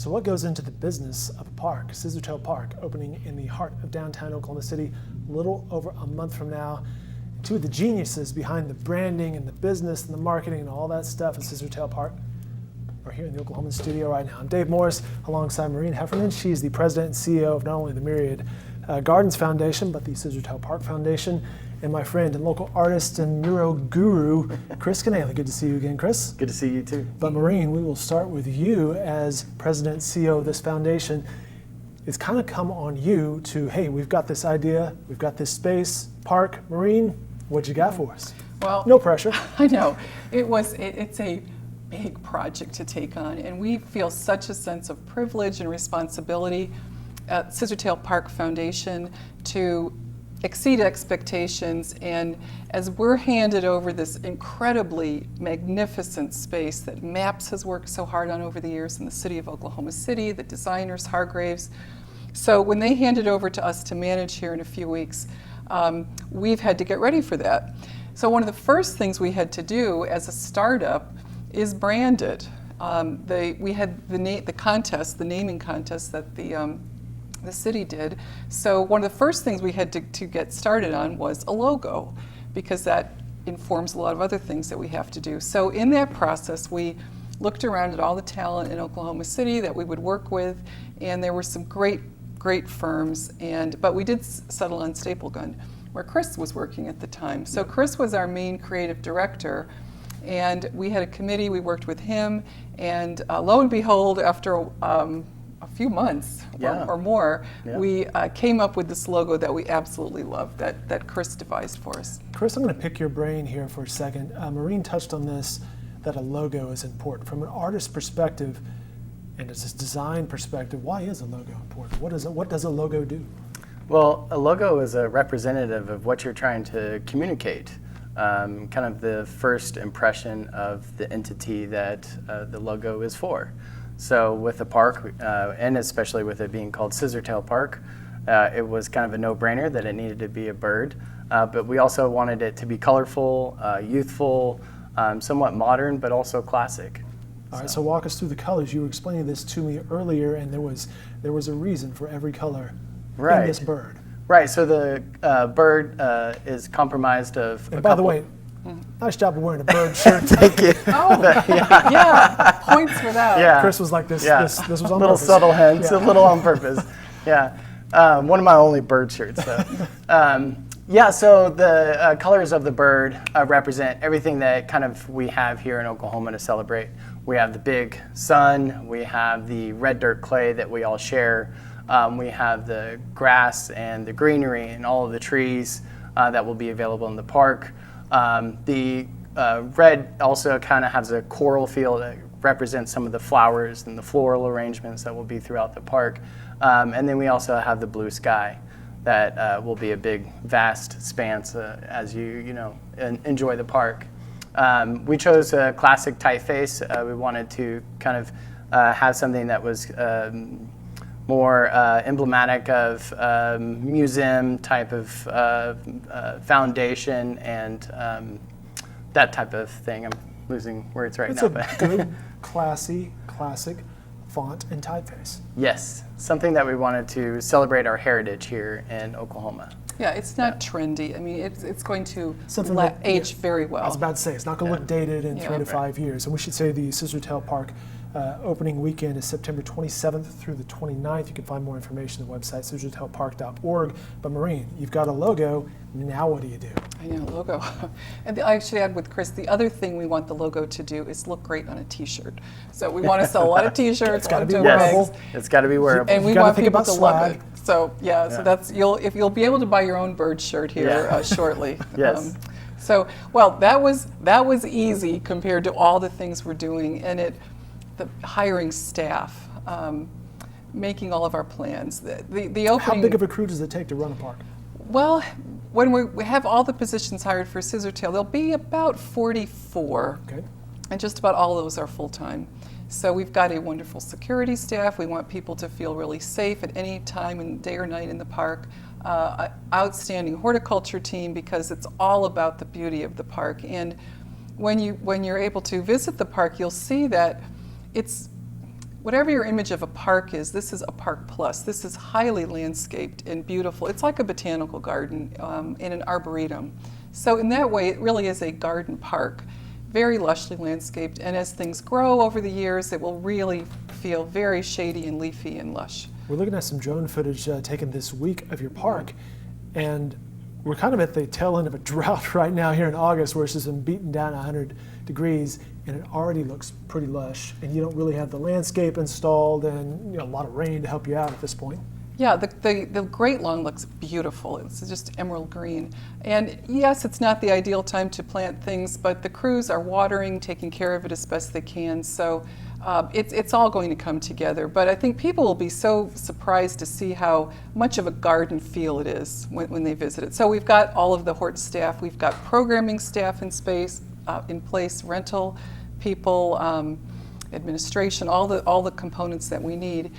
So what goes into the business of a park, Scissortail Park, opening in the heart of downtown Oklahoma City a little over a month from now? Two of the geniuses behind the branding and the business and the marketing and all that stuff at Scissortail Park are here in the Oklahoma studio right now. I'm Dave Morris alongside Maureen Heffernan. She's the president and CEO of not only the Myriad Gardens Foundation, but the Scissortail Park Foundation. And my friend and local artist and neuro guru, Kris Kanaly. Good to see you again, Kris. Good to see you too. But Maureen, we will start with you as president and CEO of this foundation. It's kind of come on you to, hey, we've got this idea, we've got this space, park. Maureen, what you got for us? Well, no pressure. I know. It's a big project to take on, and we feel such a sense of privilege and responsibility at Scissortail Park Foundation to exceed expectations. And as we're handed over this incredibly magnificent space that MAPS has worked so hard on over the years in the city of Oklahoma City, the designers, Hargraves. So when they hand it over to us to manage here in a few weeks, we've had to get ready for that. So one of the first things we had to do as a startup is brand it. We had the contest, the naming contest that the city did. So one of the first things we had to get started on was a logo, because that informs a lot of other things that we have to do. So in that process, we looked around at all the talent in Oklahoma City that we would work with, and there were some great firms, but we did settle on Staple Gun, where Kris was working at the time. So Kris was our main creative director, and we had a committee, we worked with him, and lo and behold, after a few months or more, we came up with this logo that we absolutely love, that Kris devised for us. Kris, I'm going to pick your brain here for a second. Maureen touched on this, that a logo is important. From an artist's perspective and as a design perspective, why is a logo important? What does a logo do? Well, a logo is a representative of what you're trying to communicate. Kind of the first impression of the entity that the logo is for. So with the park, and especially with it being called Scissortail Park, it was kind of a no-brainer that it needed to be a bird. But we also wanted it to be colorful, youthful, somewhat modern, but also classic. All right, so walk us through the colors. You were explaining this to me earlier, and there was a reason for every color in this bird. Right, so the bird is comprised of by the way, nice job of wearing a bird shirt. Thank you. Oh, yeah, points for that. Yeah. Kris was like this. Yeah. This was on little purpose. Subtle hints, a little on purpose. Yeah, one of my only bird shirts. So, so the colors of the bird represent everything that kind of we have here in Oklahoma to celebrate. We have the big sun. We have the red dirt clay that we all share. We have the grass and the greenery and all of the trees that will be available in the park. The red also kind of has a coral feel that represents some of the flowers and the floral arrangements that will be throughout the park. And then we also have the blue sky that will be a big, vast expanse as you enjoy the park. We chose a classic typeface. We wanted to kind of have something that was more emblematic of museum type of foundation and that type of thing. I'm losing words right now. It's a good, classy, classic font and typeface. Yes, something that we wanted to celebrate our heritage here in Oklahoma. Yeah, it's not trendy. I mean, it's going to Something age very well. I was about to say, it's not going to look dated in 3 to 5 years. And we should say the Scissortail Park opening weekend is September 27th through the 29th. You can find more information on the website, scissortailpark.org. But Maureen, you've got a logo. Now what do you do? I know, logo. And I actually add with Kris, the other thing we want the logo to do is look great on a T-shirt. So we want to sell a lot of T-shirts. It's got to be wearable. It's got to be wearable. And we want people to love it. So so that's you'll be able to buy your own bird shirt here shortly. Yes. That was easy compared to all the things we're doing, and the hiring staff, making all of our plans. The opening. How big of a crew does it take to run a park? Well, when we have all the positions hired for Scissortail, there'll be about 44. Okay. And just about all of those are full-time. So we've got a wonderful security staff. We want people to feel really safe at any time, in day or night in the park. Outstanding horticulture team, because it's all about the beauty of the park. And when you're able to visit the park, you'll see that whatever your image of a park is, this is a park plus. This is highly landscaped and beautiful. It's like a botanical garden in an arboretum. So in that way, it really is a garden park, very lushly landscaped. And as things grow over the years, it will really feel very shady and leafy and lush. We're looking at some drone footage taken this week of your park, and we're kind of at the tail end of a drought right now here in August, where it's just been beaten down 100 degrees, and it already looks pretty lush, and you don't really have the landscape installed and a lot of rain to help you out at this point. Yeah, the Great Lawn looks beautiful. It's just emerald green. And yes, it's not the ideal time to plant things, but the crews are watering, taking care of it as best they can. So it's all going to come together. But I think people will be so surprised to see how much of a garden feel it is when they visit it. So we've got all of the Hort staff. We've got programming staff in place, rental people, administration, all the components that we need.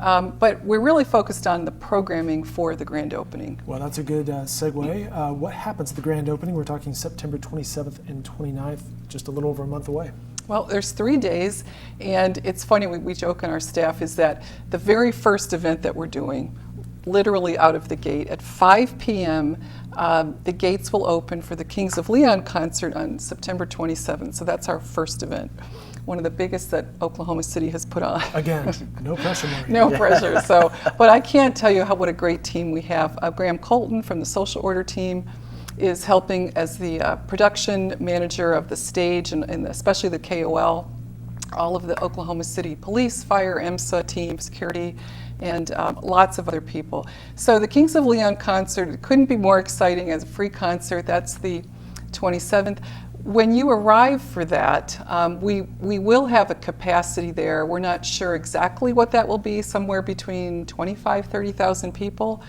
But we're really focused on the programming for the grand opening. Well, that's a good segue. What happens at the grand opening? We're talking September 27th and 29th, just a little over a month away. Well, there's 3 days, and it's funny, we joke on our staff, is that the very first event that we're doing, literally out of the gate, at 5 p.m., the gates will open for the Kings of Leon concert on September 27th. So that's our first event. One of the biggest that Oklahoma City has put on. Again, no pressure, Maureen. No pressure. So, but I can't tell you what a great team we have. Graham Colton from the Social Order team is helping as the production manager of the stage and especially the KOL, all of the Oklahoma City Police, Fire, EMSA team, security, and lots of other people. So the Kings of Leon concert couldn't be more exciting as a free concert. That's the 27th. When you arrive for that, we will have a capacity there. We're not sure exactly what that will be, somewhere between 25,000, 30,000 people.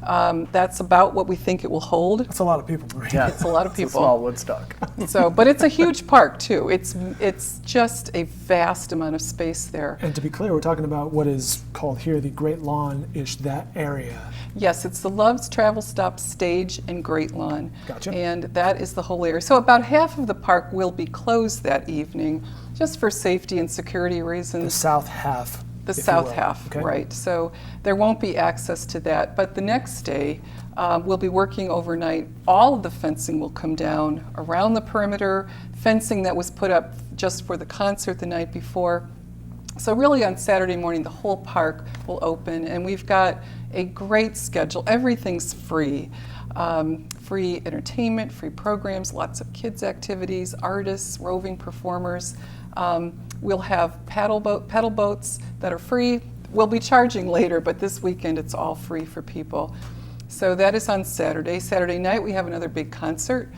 That's about what we think it will hold. That's a lot of people, Maureen. Yeah, it's a lot of people. It's a small Woodstock. So, but it's a huge park too. It's just a vast amount of space there. And to be clear, we're talking about what is called here the Great Lawn-ish, that area. Yes, it's the Love's Travel Stop Stage and Great Lawn. Gotcha. And that is the whole area. So about half of the park will be closed that evening, just for safety and security reasons. The south half. The south half, okay. Right. So there won't be access to that. But the next day, we'll be working overnight. All of the fencing will come down around the perimeter, fencing that was put up just for the concert the night before. So really on Saturday morning, the whole park will open, and we've got a great schedule. Everything's free. Free entertainment, free programs, lots of kids' activities, artists, roving performers. We'll have paddle boats that are free. We'll be charging later, but this weekend it's all free for people. So that is on Saturday. Saturday night we have another big concert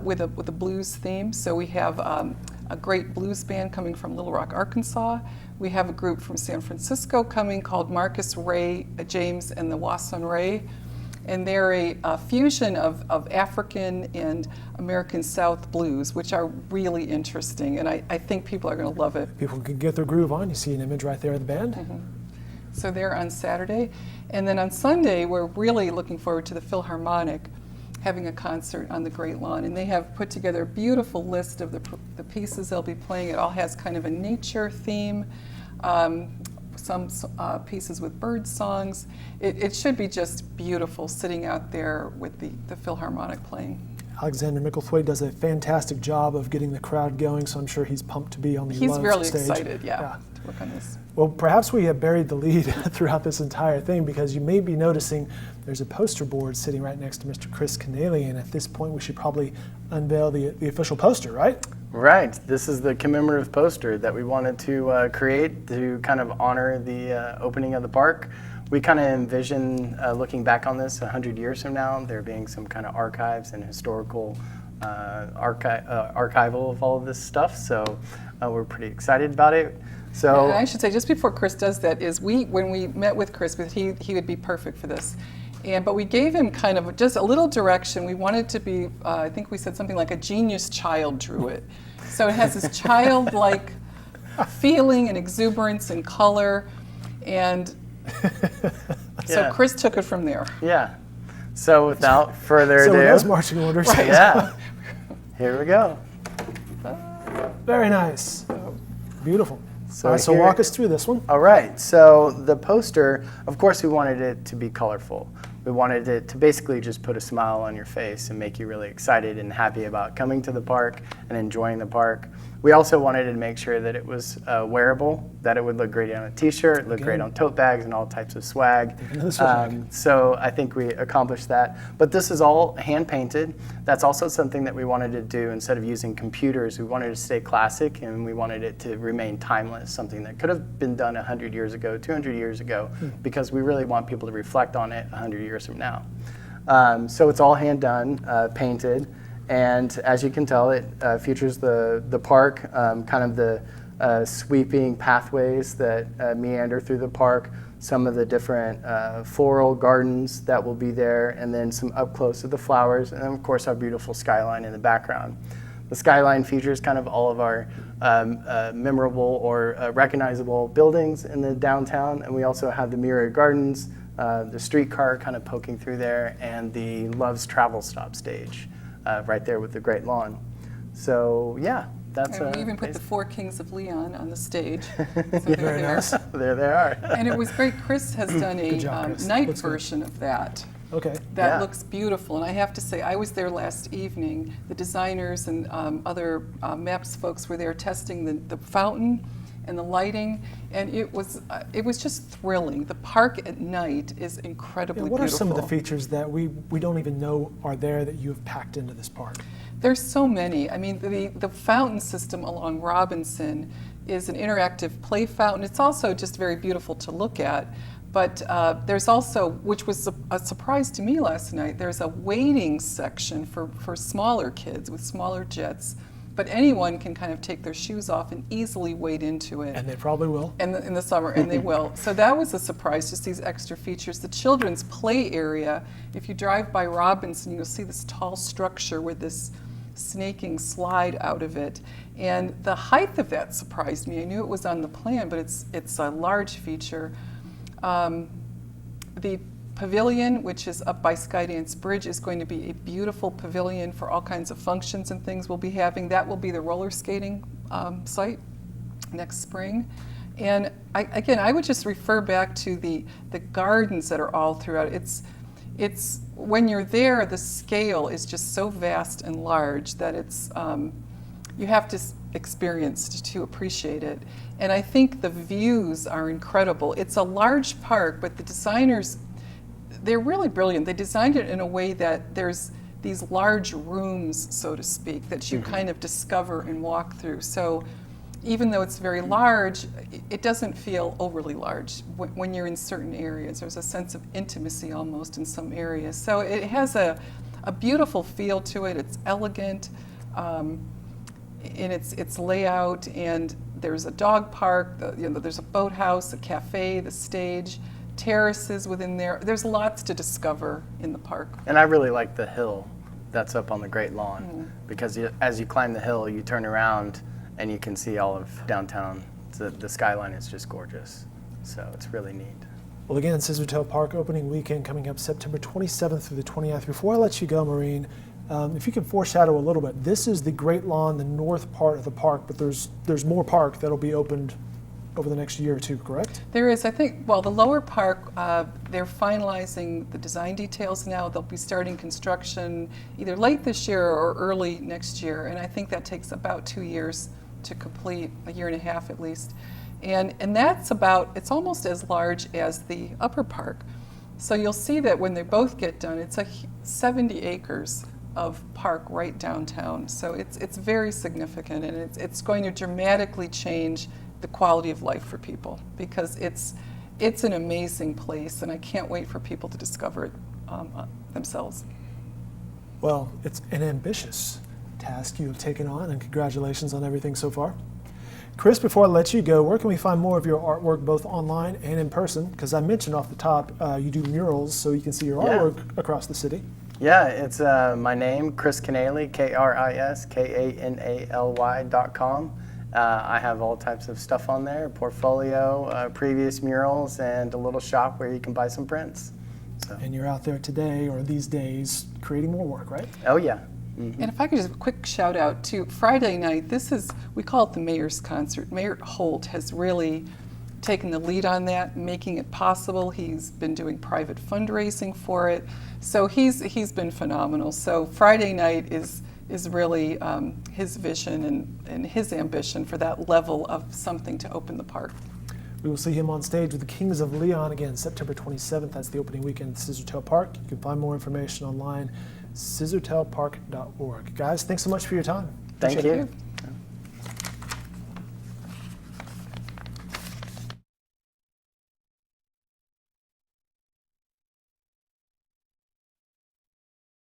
with a blues theme. So we have a great blues band coming from Little Rock, Arkansas. We have a group from San Francisco coming called Marcus Ray James and the Wasson Ray. And they're a fusion of African and American South blues, which are really interesting. And I think people are going to love it. People can get their groove on. You see an image right there of the band. Mm-hmm. So they're on Saturday. And then on Sunday, we're really looking forward to the Philharmonic having a concert on the Great Lawn. And they have put together a beautiful list of the pieces they'll be playing. It all has kind of a nature theme. Some pieces with bird songs. It should be just beautiful sitting out there with the Philharmonic playing. Alexander Micklethwaite does a fantastic job of getting the crowd going, so I'm sure he's pumped to be on the He's Love's really stage. excited, yeah, to work on this. Well, perhaps we have buried the lead throughout this entire thing, because you may be noticing there's a poster board sitting right next to Mr. Kris Kanaly, and at this point we should probably unveil the official poster, right? Right. This is the commemorative poster that we wanted to create to kind of honor the opening of the park. We kind of envision looking back on this 100 years from now, there being some kind of archives and historical archival of all of this stuff. So we're pretty excited about it. So and I should say, just before Kris does that, is when we met with Kris, he would be perfect for this. But we gave him kind of just a little direction. We wanted to be, I think we said something like a genius child drew it. So it has this childlike feeling and exuberance and color. And so Kris took it from there. Yeah. So without further ado. So with those marching orders. Right. Yeah. Here we go. Very nice. Beautiful. All right, so here- walk us through this one. All right, so the poster, of course, we wanted it to be colorful. We wanted it to basically just put a smile on your face and make you really excited and happy about coming to the park and enjoying the park. We also wanted to make sure that it was wearable, that it would look great on a t-shirt, look great on tote bags and all types of swag. So I think we accomplished that. But this is all hand painted. That's also something that we wanted to do. Instead of using computers, we wanted to stay classic, and we wanted it to remain timeless, something that could have been done 100 years ago, 200 years ago, because we really want people to reflect on it 100 years from now. So it's all hand done, painted. And as you can tell, it features the park, kind of the sweeping pathways that meander through the park, some of the different floral gardens that will be there, and then some up close of the flowers, and then of course our beautiful skyline in the background. The skyline features kind of all of our memorable or recognizable buildings in the downtown, and we also have the Myriad Gardens, the streetcar kind of poking through there, and the Love's Travel Stop stage. Right there with the great lawn. So yeah, that's And we even put the four kings of Leon on the stage. So Very nice. there they are. And it was great. Chris has done a job, Chris. night Looks good. version of that. Okay. That Yeah. looks beautiful, and I have to say, I was there last evening. The designers and other maps folks were there testing the fountain and the lighting, and it was just thrilling. The park at night is incredibly What are beautiful. some of the features that we don't even know are there that you have packed into this park? There's so many. I mean, the fountain system along Robinson is an interactive play fountain. It's also just very beautiful to look at. But there's also, which was a surprise to me last night, there's a waiting section for smaller kids with smaller jets. But anyone can kind of take their shoes off and easily wade into it. And they probably will. In the summer, and they will. So that was a surprise, just these extra features. The children's play area, if you drive by Robinson, you'll see this tall structure with this snaking slide out of it. And the height of that surprised me. I knew it was on the plan, but it's a large feature. The Pavilion, which is up by Skydance Bridge, is going to be a beautiful pavilion for all kinds of functions and things we'll be having. That will be the roller skating site next spring. And I would just refer back to the gardens that are all throughout. It's when you're there, the scale is just so vast and large that it's you have to experience to appreciate it. And I think the views are incredible. It's a large park, but the designers, they're really brilliant. They designed it in a way that there's these large rooms, so to speak, that you kind of discover and walk through. So even though it's very large, it doesn't feel overly large when you're in certain areas. There's a sense of intimacy almost in some areas. So it has a beautiful feel to it. It's elegant in its layout, and there's a dog park, there's a boathouse, a cafe, the stage, terraces within there. There's lots to discover in the park. And I really like the hill that's up on the Great Lawn, because as you climb the hill, you turn around and you can see all of downtown. The skyline is just gorgeous. So it's really neat. Well, again, Scissortail Park opening weekend coming up September 27th through the 28th. Before I let you go, Maureen, if you can foreshadow a little bit, this is the Great Lawn, the north part of the park, but there's more park that'll be opened over the next year or two, correct? There is, I think, well, the lower park, they're finalizing the design details now. They'll be starting construction either late this year or early next year, and I think that takes about 2 years to complete, a year and a half at least. And that's it's almost as large as the upper park. So you'll see that when they both get done, it's 70 acres of park right downtown. So it's very significant, and it's going to dramatically change the quality of life for people, because it's an amazing place, and I can't wait for people to discover it themselves. Well, it's an ambitious task you have taken on, and congratulations on everything so far. Kris, before I let you go, where can we find more of your artwork, both online and in person? Because I mentioned off the top, you do murals, so you can see your artwork across the city. Yeah, it's my name, Kris Kanaly, KrisKanaly.com. I have all types of stuff on there, portfolio, previous murals, and a little shop where you can buy some prints. So. And you're out there today, or these days, creating more work, right? Oh yeah, And if I could just a quick shout out to Friday night, we call it the Mayor's Concert. Mayor Holt has really taken the lead on that, making it possible. He's been doing private fundraising for it. So he's been phenomenal. So Friday night is really his vision and his ambition for that level of something to open the park. We will see him on stage with the Kings of Leon again, September 27th. That's the opening weekend at Scissortail Park. You can find more information online, scissortailpark.org. Guys, thanks so much for your time. Thank Appreciate you. it.